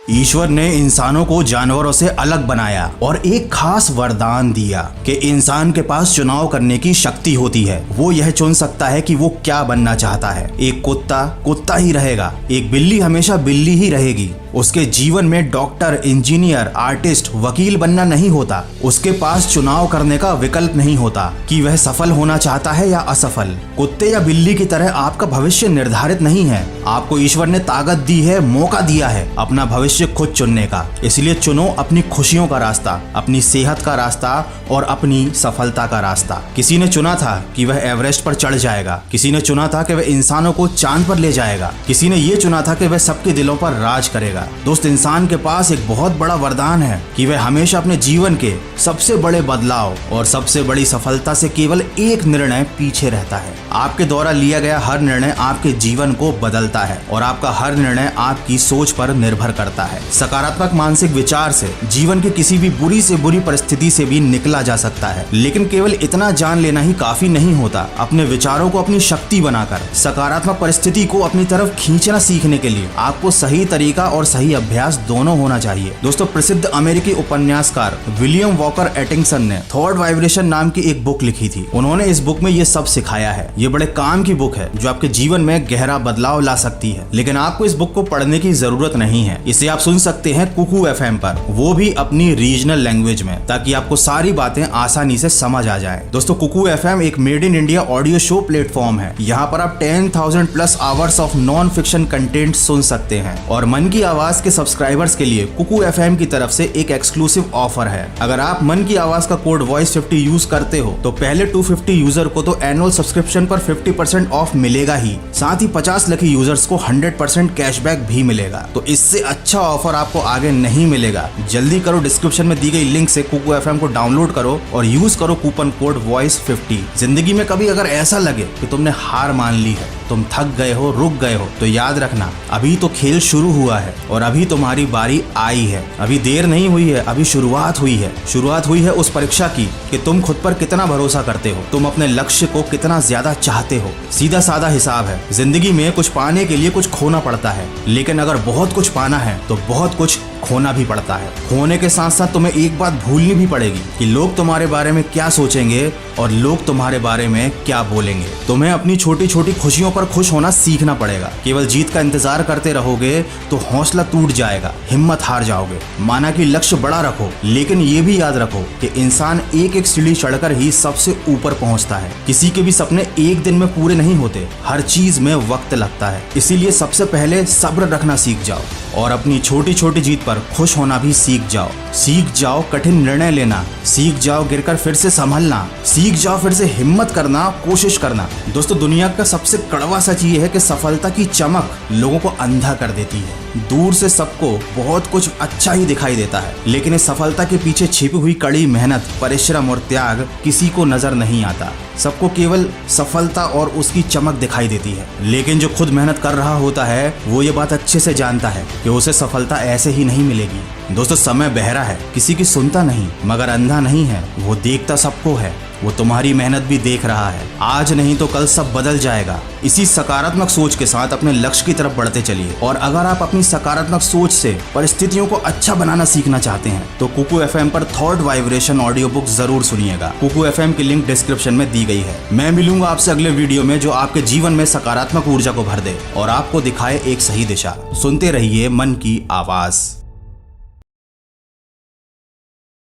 ईश्वर ने इंसानों को जानवरों से अलग बनाया और एक खास वरदान दिया कि इंसान के पास चुनाव करने की शक्ति होती है। वो यह चुन सकता है कि वो क्या बनना चाहता है। एक कुत्ता कुत्ता ही रहेगा, एक बिल्ली हमेशा बिल्ली ही रहेगी। उसके जीवन में डॉक्टर, इंजीनियर, आर्टिस्ट, वकील बनना नहीं होता। उसके पास चुनाव करने का विकल्प नहीं होता कि वह सफल होना चाहता है या असफल। कुत्ते या बिल्ली की तरह आपका भविष्य निर्धारित नहीं है। आपको ईश्वर ने ताकत दी है, मौका दिया है अपना भविष्य खुद चुनने का। इसलिए चुनो अपनी खुशियों का रास्ता, अपनी सेहत का रास्ता और अपनी सफलता का रास्ता। किसी ने चुना था कि वह एवरेस्ट पर चढ़ जाएगा, किसी ने चुना था कि वह इंसानों को चांद पर ले जाएगा, किसी ने ये चुना था कि वह सबके दिलों पर राज करेगा। दोस्त, इंसान के पास एक बहुत बड़ा वरदान है कि वह हमेशा अपने जीवन के सबसे बड़े बदलाव और सबसे बड़ी सफलता से केवल एक निर्णय पीछे रहता है। आपके द्वारा लिया गया हर निर्णय आपके जीवन को बदलता है और आपका हर निर्णय आपकी सोच पर निर्भर करता है। सकारात्मक मानसिक विचार से जीवन की किसी भी बुरी से बुरी परिस्थिति से भी निकला जा सकता है, लेकिन केवल इतना जान लेना ही काफी नहीं होता। अपने विचारों को अपनी शक्ति बनाकर सकारात्मक परिस्थिति को अपनी तरफ खींचना सीखने के लिए आपको सही तरीका और सही अभ्यास दोनों होना चाहिए। दोस्तों, प्रसिद्ध अमेरिकी उपन्यासकार विलियम वॉकर एटिंगसन ने थॉट वाइब्रेशन नाम की एक बुक लिखी थी। उन्होंने इस बुक में ये सब सिखाया है। ये बड़े काम की बुक है जो आपके जीवन में गहरा बदलाव ला सकती है, लेकिन आपको इस बुक को पढ़ने की जरूरत नहीं है। इसे आप सुन सकते हैं कुकू एफएम पर, वो भी अपनी रीजनल लैंग्वेज में, ताकि आपको सारी बातें आसानी से समझ आ जाए। दोस्तों, कुकू एफएम एक made in India audio show platform है। यहाँ पर आप 10,000 plus hours of non fiction content सुन सकते हैं और मन की आवाज के सब्सक्राइबर्स के लिए कुकू एफएम की तरफ से एक एक्सक्लूसिव ऑफर है। अगर आप मन की आवाज का कोड वॉइस 50 यूज करते हो तो पहले 250 यूजर को तो एनुअल सब्सक्रिप्शन पर 50% ऑफ मिलेगा ही, साथ ही 50 लकी यूजर्स को 100% कैशबैक भी मिलेगा। तो इससे अच्छा ऑफर आपको आगे नहीं मिलेगा। जल्दी करो, डिस्क्रिप्शन में दी गई लिंक से कुकू एफएम को डाउनलोड करो और यूज करो कूपन कोड वॉइस 50। जिंदगी में कभी अगर ऐसा लगे कि तुमने हार मान ली है, तुम थक गए हो, रुक गए हो, तो याद रखना अभी तो खेल शुरू हुआ है और अभी तुम्हारी बारी आई है। अभी देर नहीं हुई है, अभी शुरुआत हुई है। शुरुआत हुई है उस परीक्षा की कि तुम खुद पर कितना भरोसा करते हो, तुम अपने लक्ष्य को कितना ज्यादा चाहते हो। सीधा साधा हिसाब है, जिंदगी में कुछ पाने के लिए कुछ खोना पड़ता है, लेकिन अगर बहुत कुछ पाना है तो बहुत कुछ खोना भी पड़ता है। खोने के साथ साथ तुम्हें एक बात भूलनी भी पड़ेगी कि लोग तुम्हारे बारे में क्या सोचेंगे और लोग तुम्हारे बारे में क्या बोलेंगे। तुम्हें अपनी छोटी छोटी खुशियों पर खुश होना सीखना पड़ेगा। केवल जीत का इंतजार करते रहोगे तो हौसला टूट जाएगा, हिम्मत हार जाओगे। माना कि लक्ष्य बड़ा रखो, लेकिन ये भी याद रखो कि इंसान एक एक सीढ़ी चढ़कर ही सबसे ऊपर पहुंचता है। किसी के भी सपने एक दिन में पूरे नहीं होते, हर चीज में वक्त लगता है। इसीलिए सबसे पहले सब्र रखना सीख जाओ और अपनी छोटी छोटी जीत पर खुश होना भी सीख जाओ। सीख जाओ कठिन निर्णय लेना, सीख जाओ गिरकर फिर से संभलना, सीख जाओ फिर से हिम्मत करना, कोशिश करना। दोस्तों, दुनिया का सबसे कड़वा सच ये है कि सफलता की चमक लोगों को अंधा कर देती है। दूर से सबको बहुत कुछ अच्छा ही दिखाई देता है, लेकिन इस सफलता के पीछे छिपी हुई कड़ी मेहनत, परिश्रम और त्याग किसी को नजर नहीं आता। सबको केवल सफलता और उसकी चमक दिखाई देती है, लेकिन जो खुद मेहनत कर रहा होता है वो ये बात अच्छे से जानता है कि उसे सफलता ऐसे ही नहीं मिलेगी। दोस्तों, समय बहरा है, किसी की सुनता नहीं, मगर अंधा नहीं है, वो देखता सबको है। वो तुम्हारी मेहनत भी देख रहा है। आज नहीं तो कल सब बदल जाएगा। इसी सकारात्मक सोच के साथ अपने लक्ष्य की तरफ बढ़ते चलिए। और अगर आप अपनी सकारात्मक सोच से परिस्थितियों को अच्छा बनाना सीखना चाहते हैं तो कुकू एफएम पर थॉट वाइब्रेशन ऑडियो बुक जरूर सुनिएगा। कुकू एफएम की लिंक डिस्क्रिप्शन में दी गई है। मैं मिलूंगा आपसे अगले वीडियो में जो आपके जीवन में सकारात्मक ऊर्जा को भर दे और आपको दिखाए एक सही दिशा। सुनते रहिए मन की आवाज।